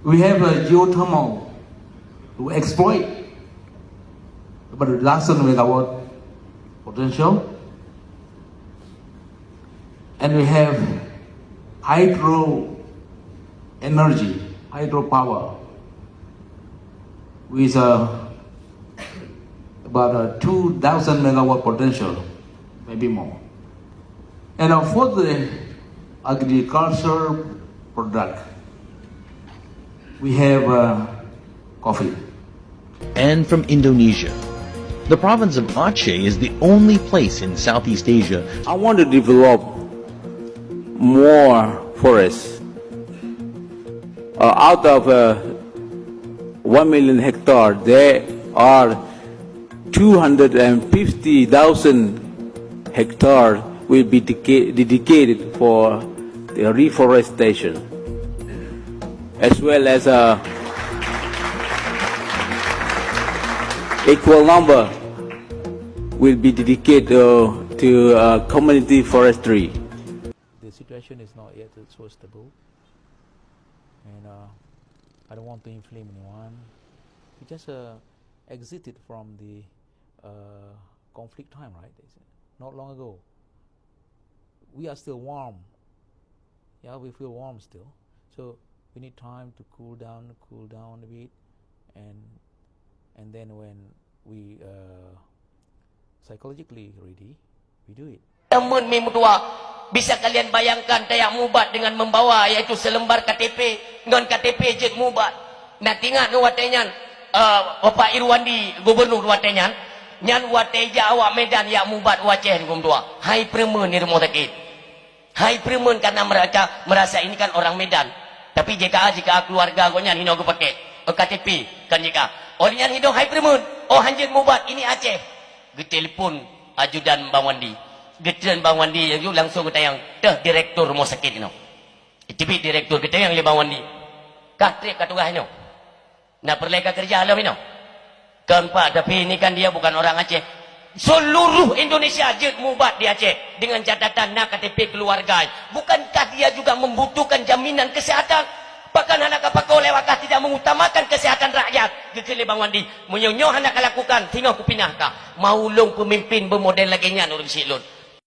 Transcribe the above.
We have a geothermal to exploit about 1,000 megawatt potential. And we have hydro energy, hydropower, with about 2,000 megawatt potential, maybe more. And for the agriculture product, we have coffee. And from Indonesia, the province of Aceh is the only place in Southeast Asia. I want to develop more forests. Out of 1 million hectares, there are 250,000 hectares will be dedicated for the reforestation, as well as equal number will be dedicated to community forestry. The situation is not yet so stable, and I don't want to inflame anyone. We just exited from the conflict time, right? Not long ago. We are still warm. Yeah, we feel warm still. So we need time to cool down a bit, and then when we psychologically ready, we do it. Namun bisa kalian bayangkan Dayak Mubat dengan membawa yaitu selembar KTP dengan KTP jet Mubat. Nah tingat nu watenyan Bapak Irwandi Gubernur watenyan nyan wateja awak Medan ya Mubat waceh ngom dua. Hai premen ni rumah sakit. Hai premen karena mereka merasa ini kan orang Medan. Tapi jika keluarga go nyan hino go pakai KTP kan jika. Oh nyan hidung hai premen. Oh hanjin Mubat ini Aceh. Ge telepon ajudan Bang Wandi. Gedean Bang Wandi yang langsung kita yang direktur rumah sakit ini. Itu direktur kita yang Bang Wandi. Katrik katugah ini. Nak perleka kerja alam ini. Keempat, tapi ini kan dia bukan orang Aceh. Seluruh Indonesia jet Mubat di Aceh dengan catatan nak KTP keluarga. Bukankah dia juga membutuhkan jaminan kesehatan? Bahkan anak kapakau lewakah tidak mengutamakan kesehatan rakyat. Gekele Bang Wandi. Menyonyoh anak lakukan. Tinggal kupinahkah. Maulung pemimpin bermodel lagi nya nurun silun.